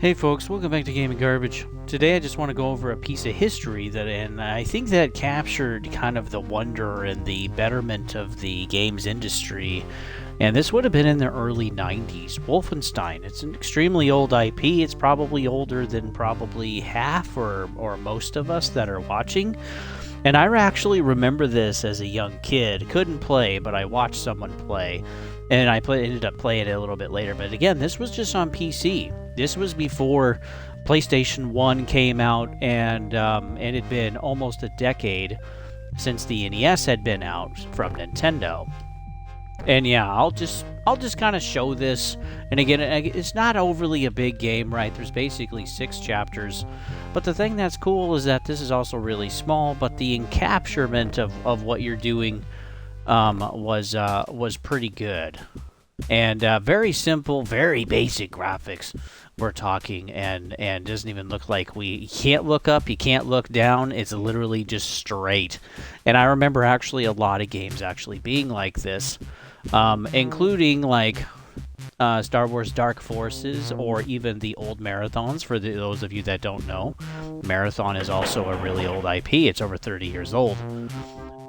Hey folks, welcome back to Gaming Garbage. Today I just want to go over a piece of history and I think that captured kind of the wonder and the betterment of the games industry. And this would have been in the early 90s. Wolfenstein. It's an extremely old IP. It's probably older than probably half or most of us that are watching. And I actually remember this as a young kid. Couldn't play, but I watched someone play. And I ended up playing it a little bit later. But again, this was just on PC. This was before PlayStation 1 came out, and it had been almost a decade since the NES had been out from Nintendo. And yeah, I'll just kind of show this. And again, it's not overly a big game, right? There's basically 6 chapters. But the thing that's cool is that this is also really small, but the encapturement of what you're doing was pretty good. And very simple, very basic graphics we're talking, and doesn't even look like you can't look up, you can't look down, it's literally just straight. And I remember actually a lot of games actually being like this, including like Star Wars Dark Forces, or even the old Marathons. For those of you that don't know, Marathon is also a really old IP. It's over 30 years old.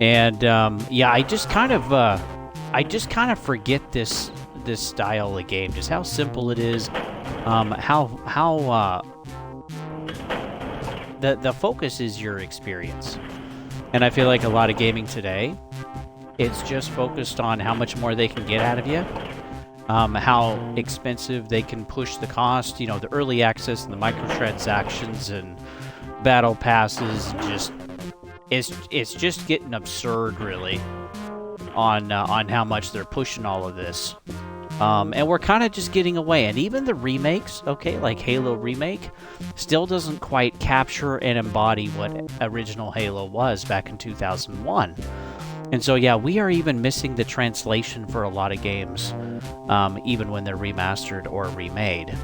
And yeah, I just kind of forget this style of game, just how simple it is, how the focus is your experience. And I feel like a lot of gaming today, it's just focused on how much more they can get out of you, how expensive they can push the cost, you know, the early access and the microtransactions and battle passes. It's just getting absurd, really, on how much they're pushing all of this. And we're kind of just getting away. And even the remakes, okay, like Halo Remake, still doesn't quite capture and embody what original Halo was back in 2001. And so, yeah, we are even missing the translation for a lot of games, even when they're remastered or remade.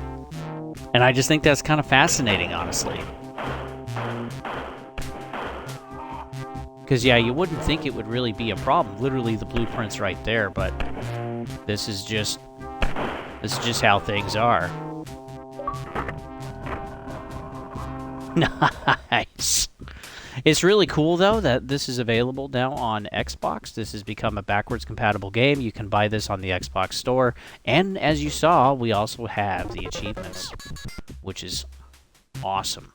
And I just think that's kind of fascinating, honestly. Because, yeah, you wouldn't think it would really be a problem. Literally, the blueprint's right there, but this is just how things are. Nice. It's really cool, though, that this is available now on Xbox. This has become a backwards compatible game. You can buy this on the Xbox Store. And as you saw, we also have the achievements, which is awesome.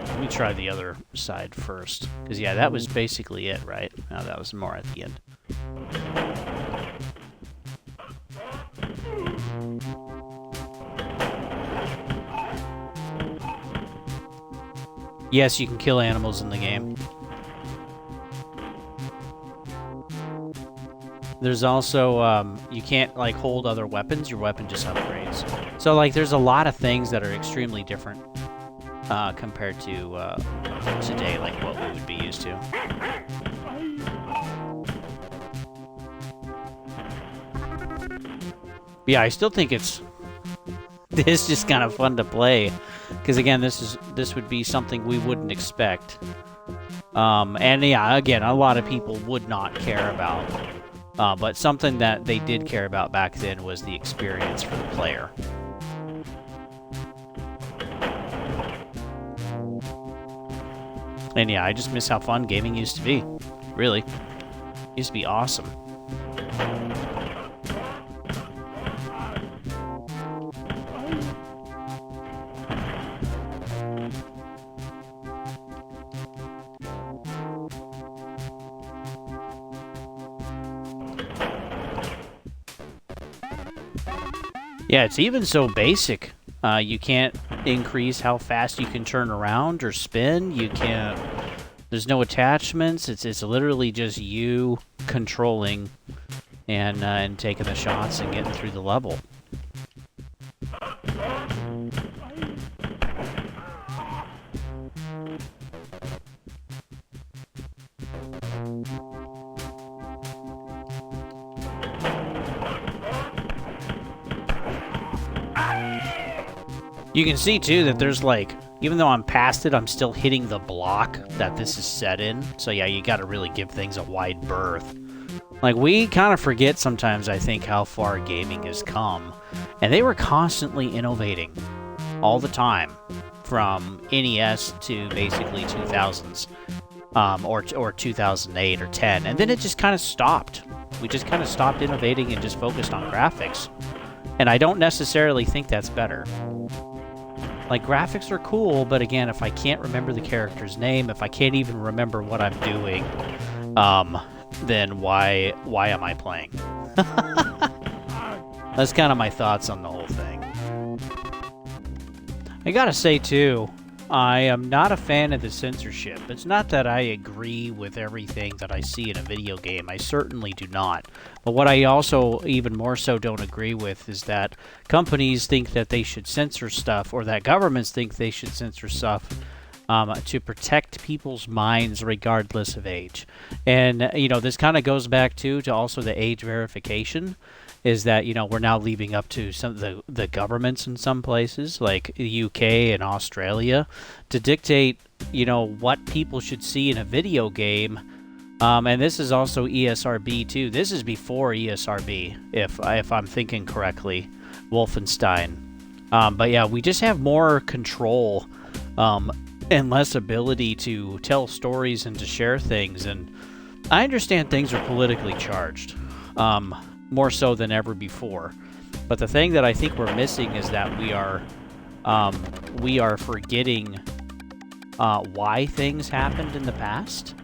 Let me try the other side first. Because, yeah, that was basically it, right? No, that was more at the end. Yes, you can kill animals in the game. There's also, you can't, like, hold other weapons. Your weapon just upgrades. So, like, there's a lot of things that are extremely different compared to today, like what we would be used to. Yeah, I still think it's just kind of fun to play, because again, this would be something we wouldn't expect. And yeah, again, a lot of people would not care about, but something that they did care about back then was the experience for the player. And yeah, I just miss how fun gaming used to be. Really. It used to be awesome. Yeah, it's even so basic. You can't increase how fast you can turn around or spin. You can't. There's no attachments. It's literally just you controlling and taking the shots and getting through the level. You can see, too, that there's, like, even though I'm past it, I'm still hitting the block that this is set in. So, yeah, you gotta really give things a wide berth. Like, we kind of forget sometimes, I think, how far gaming has come. And they were constantly innovating all the time, from NES to basically 2000s, or 2008 or 10, and then it just kind of stopped. We just kind of stopped innovating and just focused on graphics. And I don't necessarily think that's better. Like, graphics are cool, but again, if I can't remember the character's name, if I can't even remember what I'm doing, then why am I playing? That's kind of my thoughts on the whole thing. I gotta say, too, I am not a fan of the censorship. It's not that I agree with everything that I see in a video game. I certainly do not. But what I also even more so don't agree with is that companies think that they should censor stuff, or that governments think they should censor stuff to protect people's minds regardless of age. And, you know, this kind of goes back to also the age verification. Is that, you know, we're now leaving up to some of the governments in some places, like the UK and Australia, to dictate, you know, what people should see in a video game. And this is also ESRB too. This is before ESRB, if I'm thinking correctly, Wolfenstein. But yeah, we just have more control and less ability to tell stories and to share things. And I understand things are politically charged. More so than ever before. But the thing that I think we're missing is that we are forgetting why things happened in the past,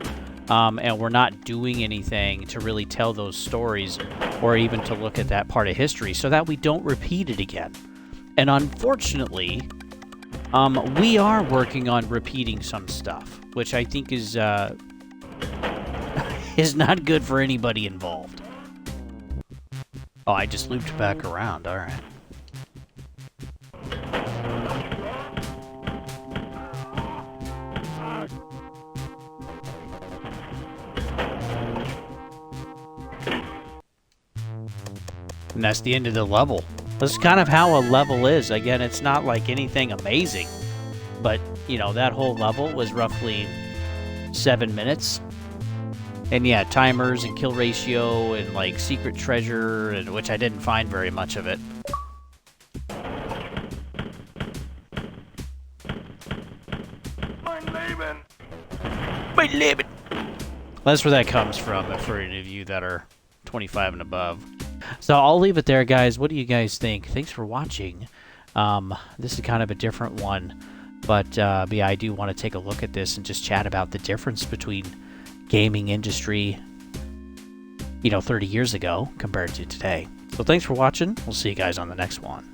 and we're not doing anything to really tell those stories, or even to look at that part of history so that we don't repeat it again. And unfortunately, we are working on repeating some stuff, which I think is not good for anybody involved. Oh, I just looped back around. All right. And that's the end of the level. That's kind of how a level is. Again, it's not like anything amazing, but, you know, that whole level was roughly 7 minutes. And yeah, timers and kill ratio and like secret treasure, and which I didn't find very much of it. My Leben. That's where that comes from, for any of you that are 25 and above. So I'll leave it there, guys. What do you guys think? Thanks for watching. This is kind of a different one, but yeah, I do want to take a look at this and just chat about the difference between gaming industry, you know, 30 years ago compared to today. So thanks for watching. We'll see you guys on the next one.